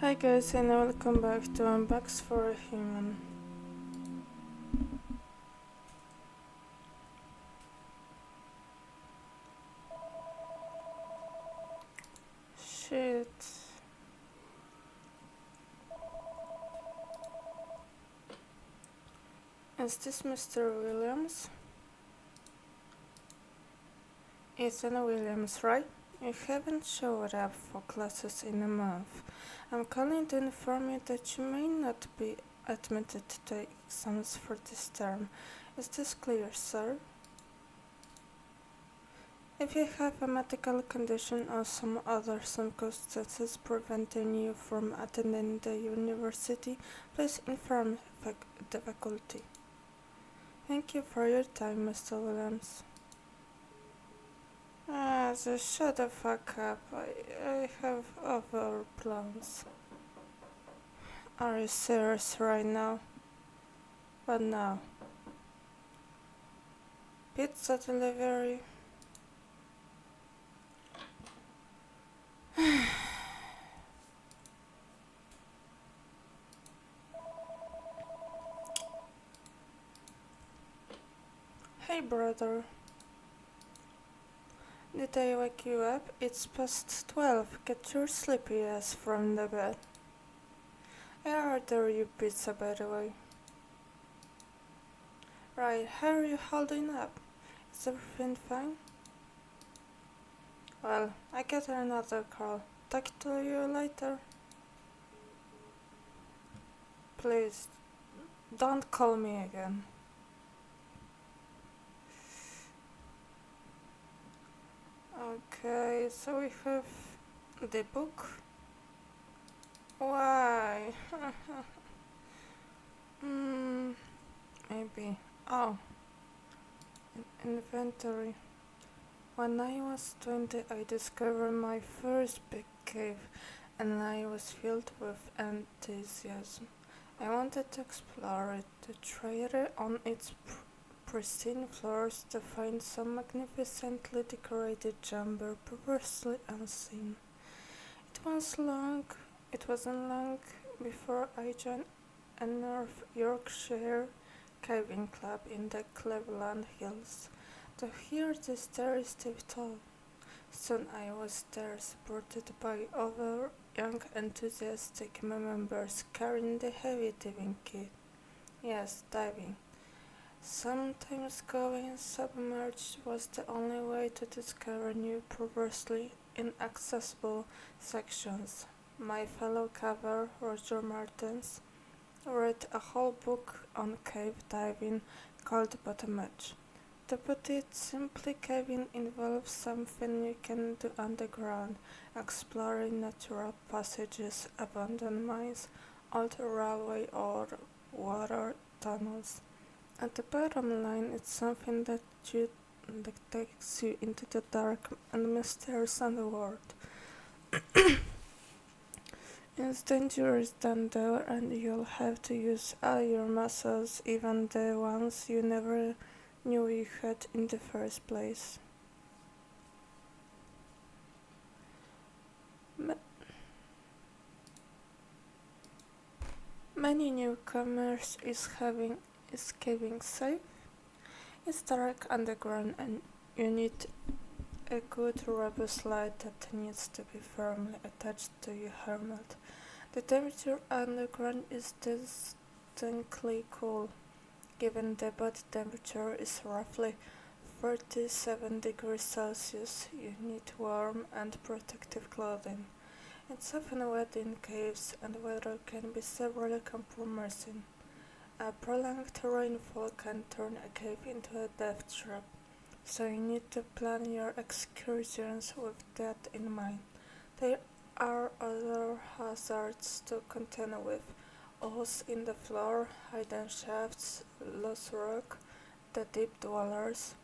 Hi guys and welcome back to Unbox for a Human. Shit. Is this Mr. Williams? Ethan Williams, right? You haven't showed up for classes in a month. I'm calling to inform you that you may not be admitted to the exams for this term. Is this clear, sir? If you have a medical condition or some other circumstances preventing you from attending the university, please inform the faculty. Thank you for your time, Mr. Williams. Just shut the fuck up. I have other plans. Are you serious right now? What now? Pizza delivery? Hey brother. Did I wake you up? It's past 12. Get your sleepy ass from the bed. I ordered you pizza, by the way. Right, how are you holding up? Is everything fine? Well, I get another call. Talk to you later. Please, don't call me again. Okay, so we have the book. Why? Maybe. Oh, inventory. When I was 20, I discovered my first big cave, and I was filled with enthusiasm. I wanted to explore it, to try it on its pristine floors, to find some magnificently decorated chamber previously unseen. It wasn't long before I joined a North Yorkshire caving club in the Cleveland Hills. To hear the stories they told, soon I was there, supported by other young enthusiastic members carrying the heavy diving kit. Yes, diving. Sometimes going submerged was the only way to discover new previously inaccessible sections. My fellow caver, Roger Martins, read a whole book on cave diving called Bottom Edge. To put it simply, caving involves something you can do underground, exploring natural passages, abandoned mines, old railway or water tunnels. At the bottom line, it's something that takes you into the dark and mysterious underworld. It's dangerous down there, and you'll have to use all your muscles, even the ones you never knew you had in the first place. Many newcomers is caving safe. It's dark underground, and you need a good robust light that needs to be firmly attached to your helmet. The temperature underground is distinctly cool, given the body temperature is roughly 37 degrees Celsius. You need warm and protective clothing. It's often wet in caves, and weather can be severely compromising. A prolonged rainfall can turn a cave into a death trap, so you need to plan your excursions with that in mind. There are other hazards to contend with: holes in the floor, hidden shafts, loose rock, the deep dwellers.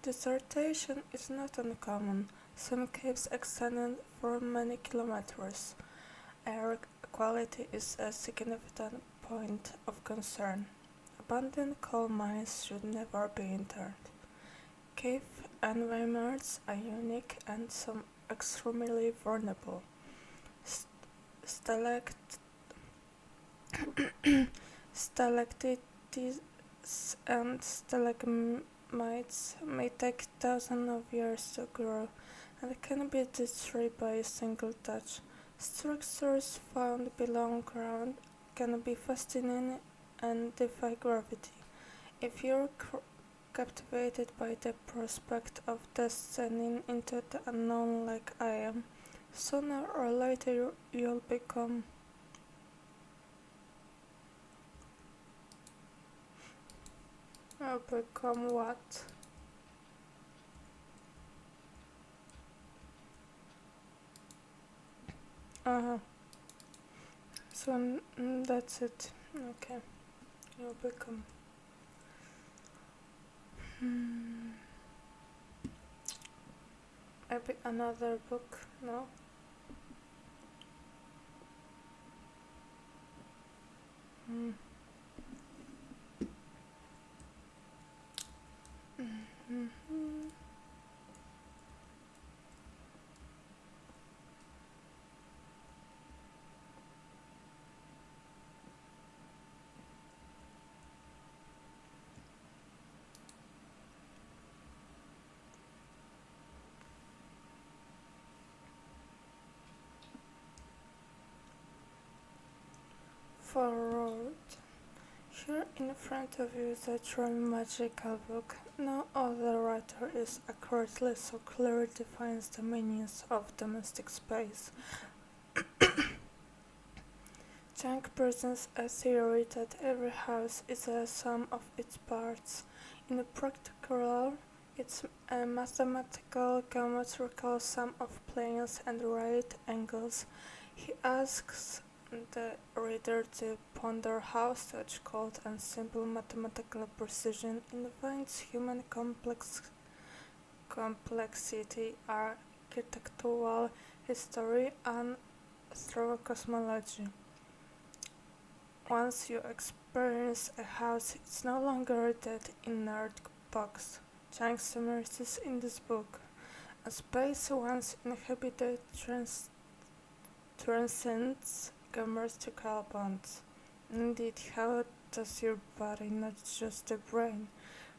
Desertation is not uncommon. Some caves extend for many kilometers. Air quality is a significant point of concern. Abandoned coal mines should never be entered. Cave environments are unique and some extremely vulnerable. stalactites and stalagmites may take thousands of years to grow and can be destroyed by a single touch. Structures found below ground can be fascinating and defy gravity. If you're captivated by the prospect of descending into the unknown like I am, sooner or later you'll become what? Uh-huh. So that's it. Okay. You'll become. Maybe another book? No? Mm. Mm-hmm. Forward. Here in front of you is a truly magical book. No other writer is accurately so clearly defines the meanings of domestic space. Chang presents a theory that every house is a sum of its parts. In practical, it's a mathematical, geometrical sum of planes and right angles. He asks the reader to ponder how such cold and simple mathematical precision invades human complexity, architectural history, and through cosmology. Once you experience a house, it's no longer that inert box. Chang summarizes in this book. A space once inhabited transcends geometrical bonds. Indeed, how does your body, not just the brain,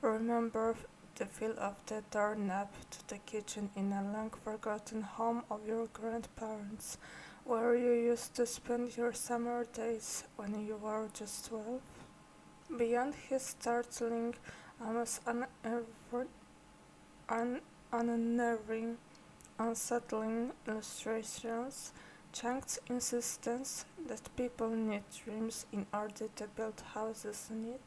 remember the feel of the doorknob to the kitchen in a long-forgotten home of your grandparents, where you used to spend your summer days when you were just 12? Beyond his startling, almost unnerving, unsettling illustrations, Chang's insistence that people need dreams in order to build houses need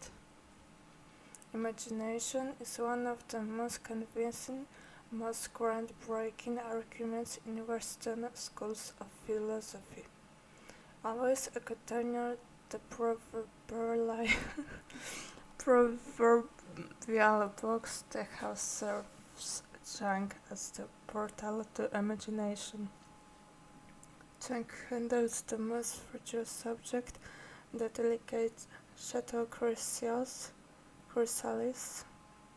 imagination is one of the most convincing, most groundbreaking arguments in Western schools of philosophy. Always a container, the proverbial box, the house serves Chang as the portal to imagination. Chang handles the most virtuous subject, the delicate Chateau Chrysalis,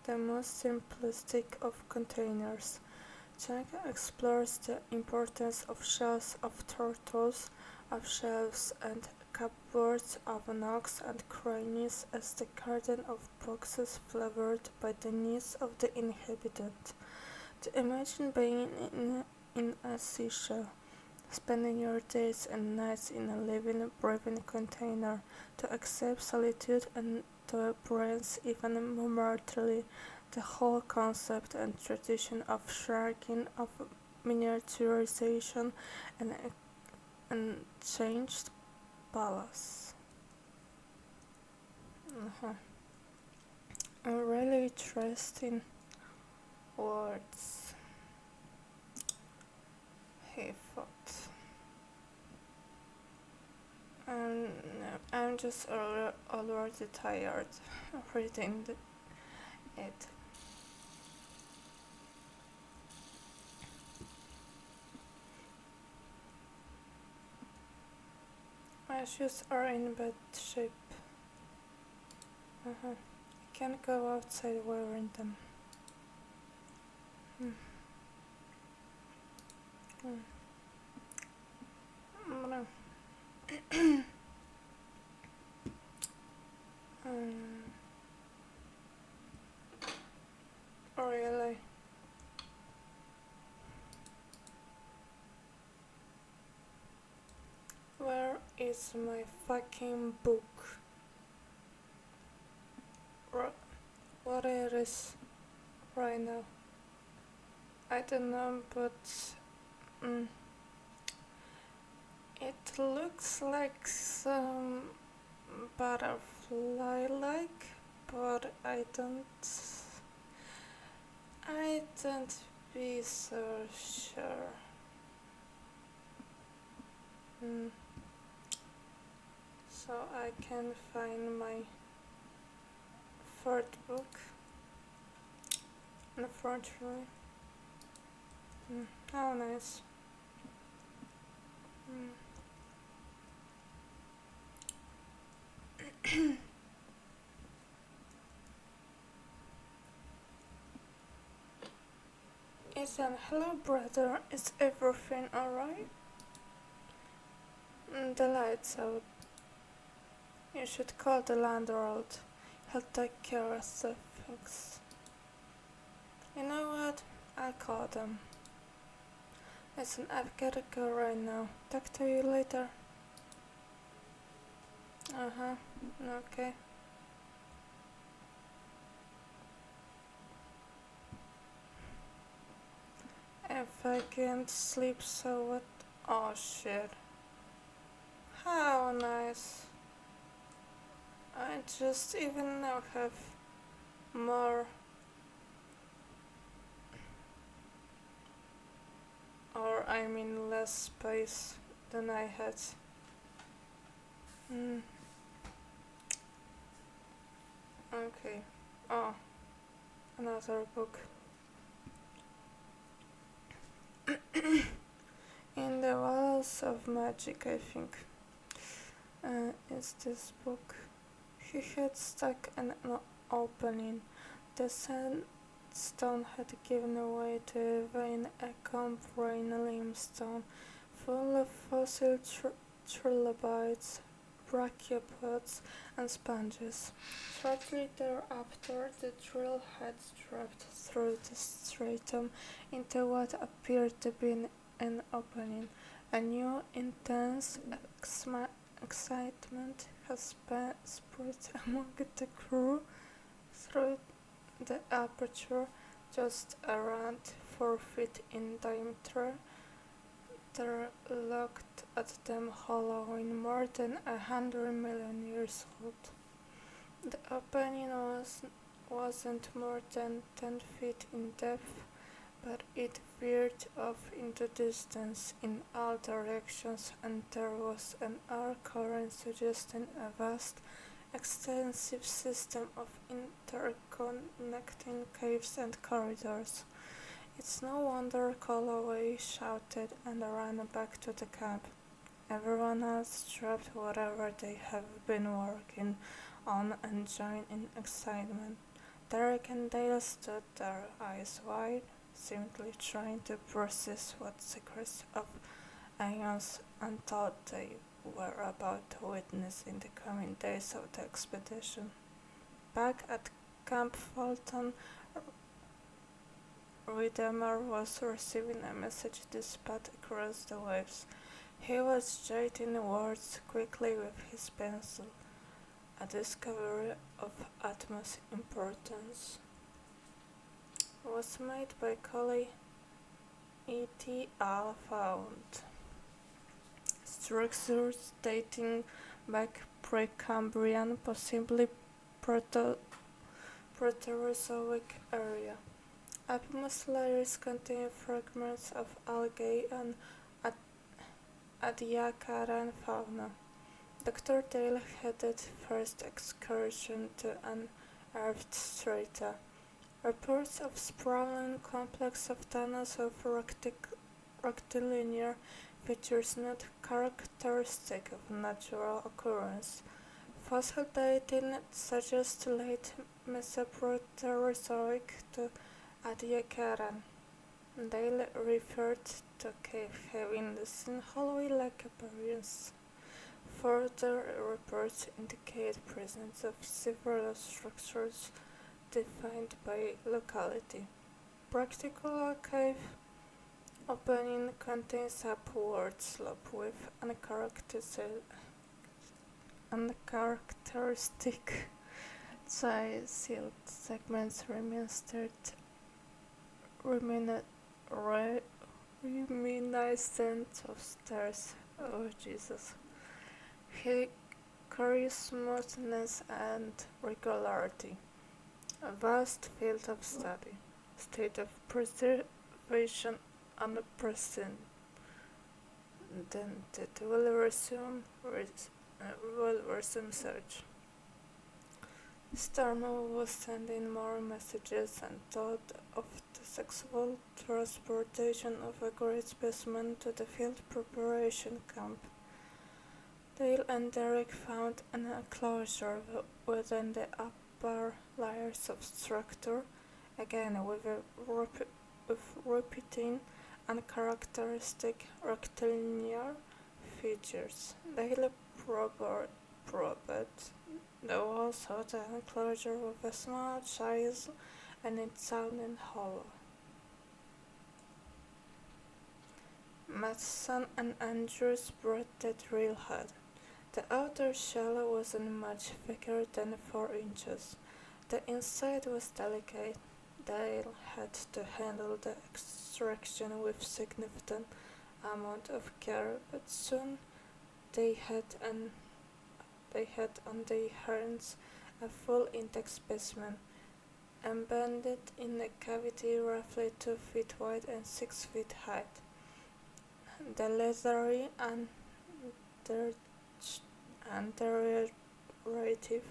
the most simplistic of containers. Chang explores the importance of shells of turtles, of shelves and cupboards, of nooks and crannies as the garden of boxes flavored by the needs of the inhabitant. To imagine being in a seashell, spending your days and nights in a living, breathing container, to accept solitude and to embrace even momentarily the whole concept and tradition of shrinking, of miniaturization, and unchanged palace. Really interesting words, he thought. And I'm just already tired of reading it. My shoes are in bad shape. I can't go outside wearing them. um, really? Where is my fucking book? What it is right now? I don't know, but mm, it looks like some butterfly like, but I don't be so sure. Mm. So I can find my third book, unfortunately. How nice. Ethan, hello brother, is everything alright? The light's out. You should call the landlord. He'll take care of the things. You know what? I'll call them. Listen, I've gotta go right now. Talk to you later. Uh-huh. Okay. If I can't sleep, so what? Oh shit. How nice. I just even now have more, or I mean less space than I had. Okay. Oh, another book. In the Walls of Magic, I think. Is this book. He had stuck an opening. The sandstone had given way to a vein, a cumbrine limestone, full of fossil trilobites, brachiopods, and sponges. Shortly thereafter, the drill had dropped through the stratum into what appeared to be an opening. A new, intense excitement has spread among the crew through the aperture, just around 4 feet in diameter. They're looked at them hollowing more than 100 million years old. The opening wasn't more than 10 feet in depth, but it veered off into distance in all directions, and there was an air current suggesting a vast, extensive system of interconnecting caves and corridors. It's no wonder Calloway shouted and ran back to the camp. Everyone else dropped whatever they have been working on and joined in excitement. Derek and Dale stood there, eyes wide, simply trying to process what secrets of aeons untold they were about to witness in the coming days of the expedition. Back at Camp Fulton, Wiedemer was receiving a message dispatched across the waves. He was jotting words quickly with his pencil. A discovery of utmost importance was made by Collie et al. Found structures dating back Precambrian, possibly Proterozoic area. Upmost layers contain fragments of algae and Adiacaran fauna. Dr. Dale headed first excursion to unearthed strata. Reports of sprawling complex of tunnels of rectilinear features not characteristic of natural occurrence. Fossil dating suggests late Mesoproterozoic to Adiacaran. Dale referred to cave having the same hallway-like appearance. Further reports indicate presence of several structures defined by locality. Practical cave opening contains upward slope with uncharacteristic silt segments reminiscent of stairs. Oh Jesus. He carries smoothness and regularity, a vast field of study, state of preservation unprecedented. Will resume search. Starmer was sending more messages and thought of the successful transportation of a great specimen to the field preparation camp. Dale and Derek found an enclosure within the upper layers of structure, again with repeating uncharacteristic rectilinear features. Dale probed the walls of the enclosure with a small chisel and it sounded hollow. Matheson and Andrews brought the drill head. The outer shell wasn't much thicker than 4 inches. The inside was delicate. Dale had to handle the extraction with significant amount of care, but soon they had on their hands a full intact specimen, embedded in a cavity roughly 2 feet wide and 6 feet high. The leathery and underrative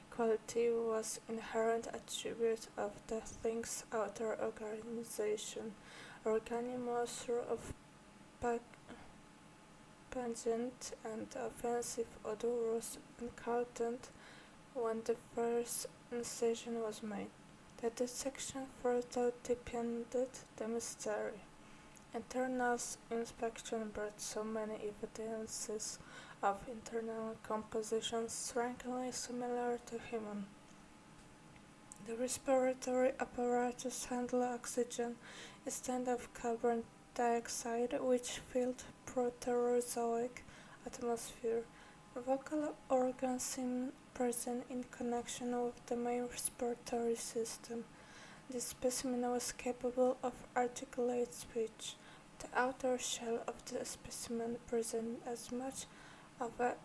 quality was inherent attribute of the thing's outer organization. Moisture of pungent and offensive odor was encountered when the first incision was made. The dissection further deepened the mystery. Internal inspection brought so many evidences of internal composition strikingly similar to human. The respiratory apparatus handled oxygen instead of carbon dioxide, which filled Proterozoic atmosphere. Vocal organs seemed present in connection with the main respiratory system. This specimen was capable of articulate speech. The outer shell of the specimen presented as much of a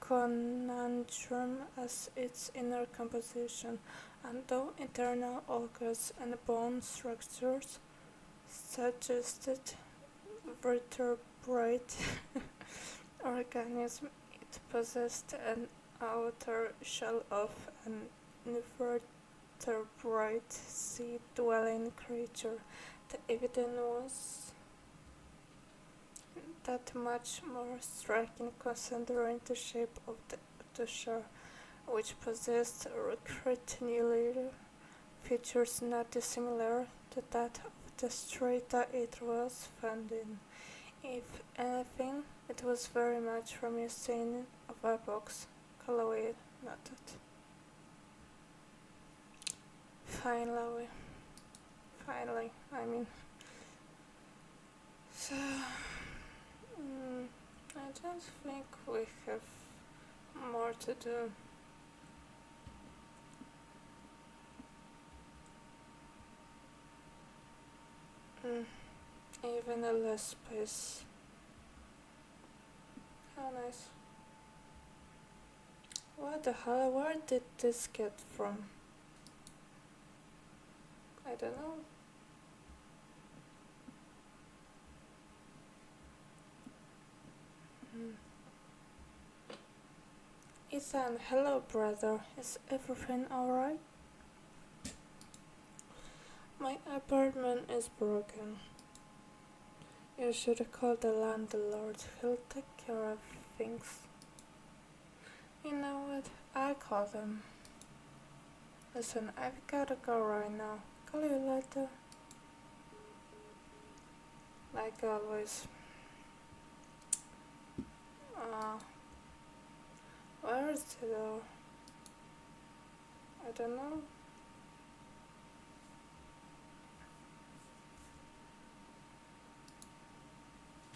conundrum as its inner composition, and though internal organs and bone structures suggested vertebrate organism, it possessed an outer shell of an invertebrate sea-dwelling creature. The evidence was that much more striking considering the shape of the shell, which possessed rectilinear features not dissimilar to that of the strata it was found in. If anything, it was very much reminiscent of a box. Callaway noted. Finally, so I don't think we have more to do. Even a less space. How nice. What the hell? Where did this get from? I don't know. Ethan, hello brother. Is everything alright? My apartment is broken. You should call the landlord. He'll take care of things. You know what? I'll call them. Listen, I've gotta go right now. Call you later. Like always. is the door? I don't know.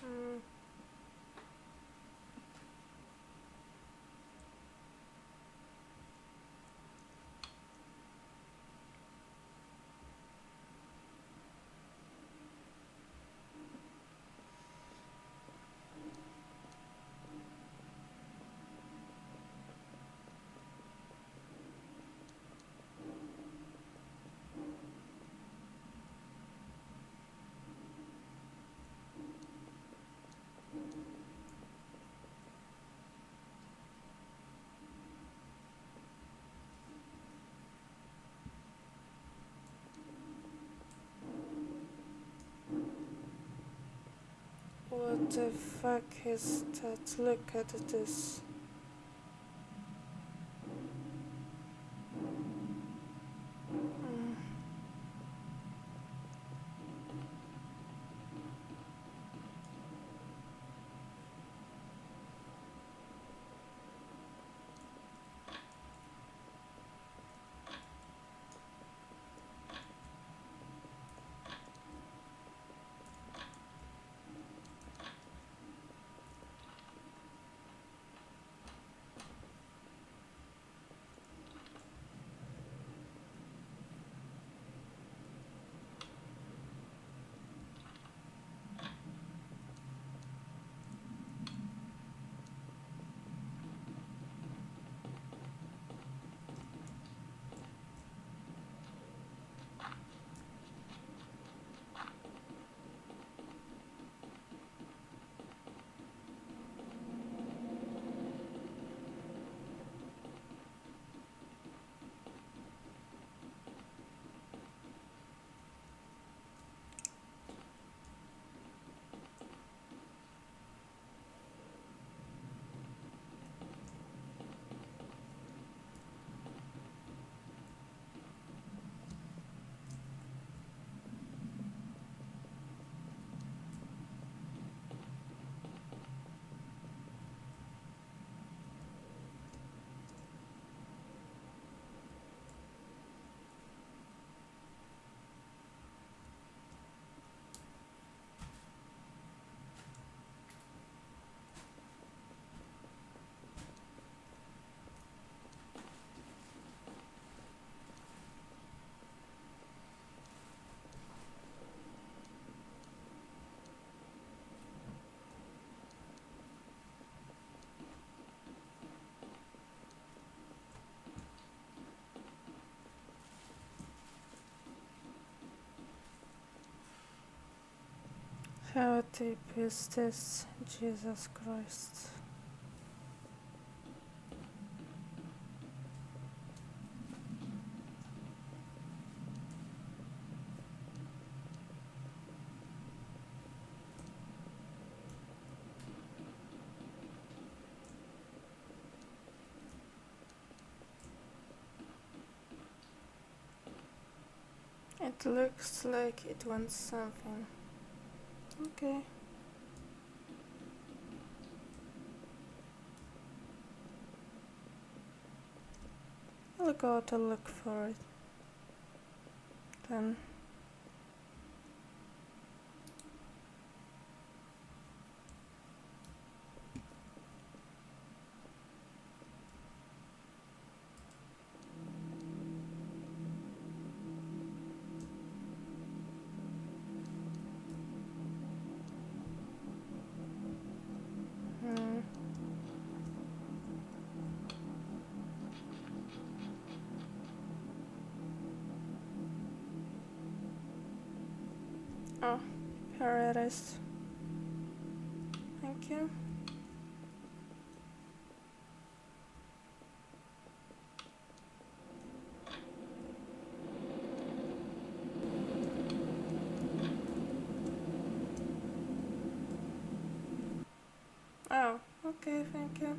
Hmm. What the fuck is that? Look at this. Mm. How deep is this? Jesus Christ. It looks like it wants something. Okay. I'll go to look for it. Then. Hmm. Oh, here it is. Thank you. Oh, okay, thank you.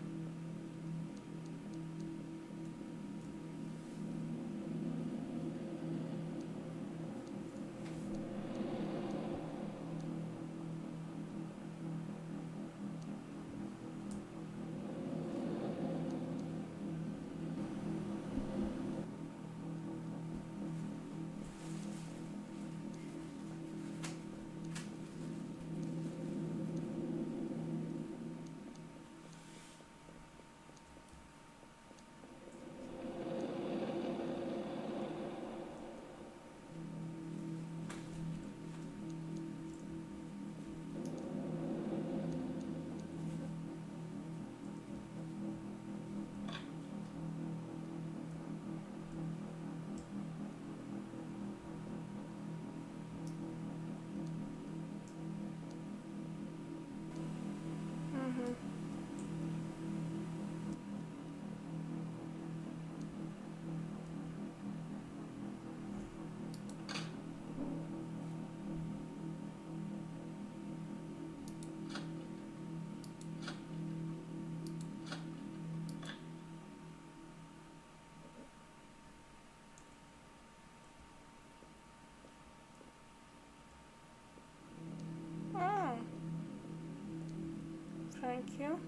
thank you.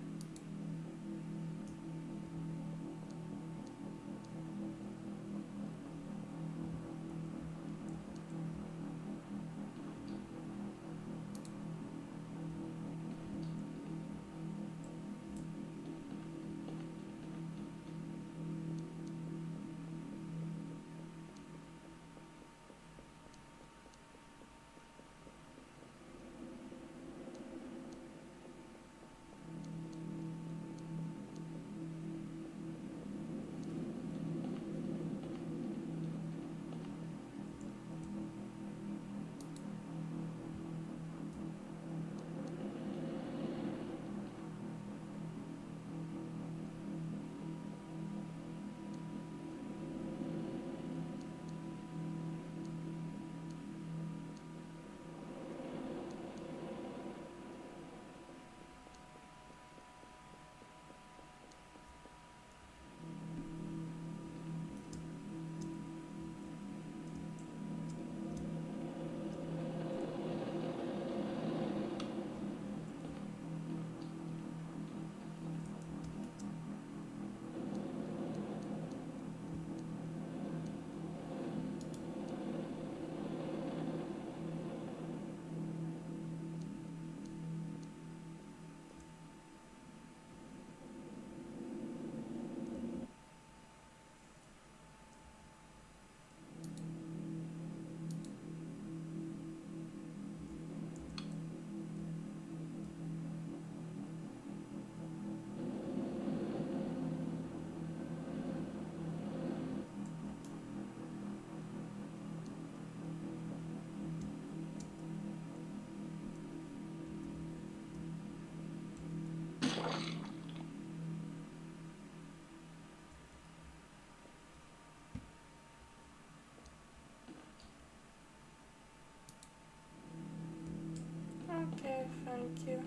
Okay, thank you.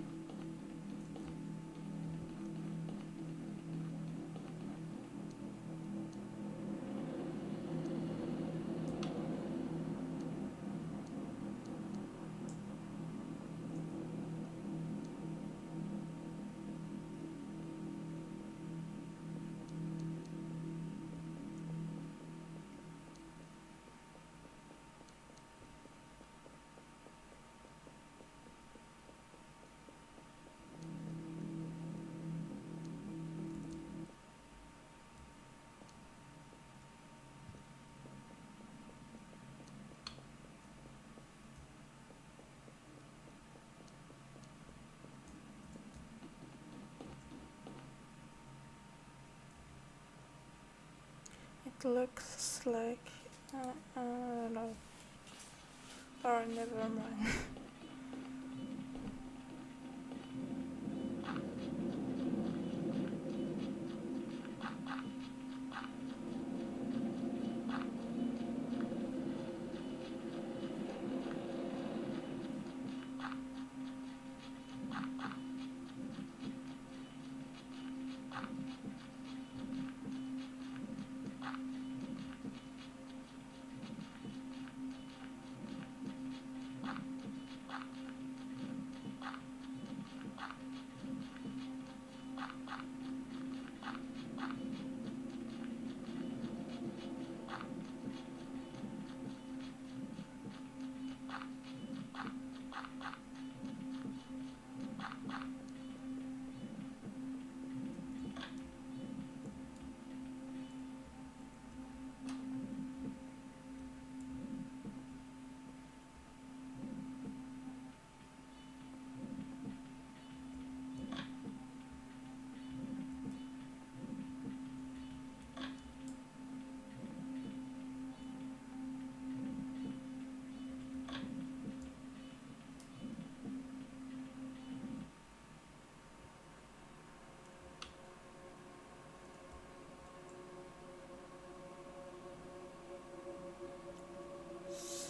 It looks like I don't know. Or never mind.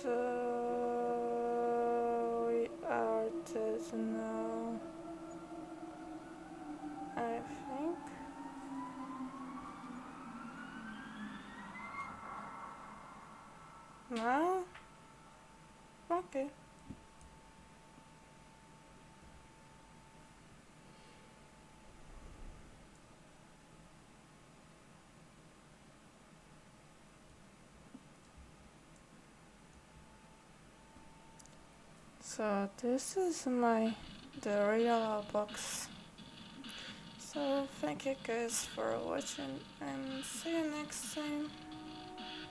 So we are dead now, I think. No? Okay. So this is the real box. So thank you guys for watching and see you next time.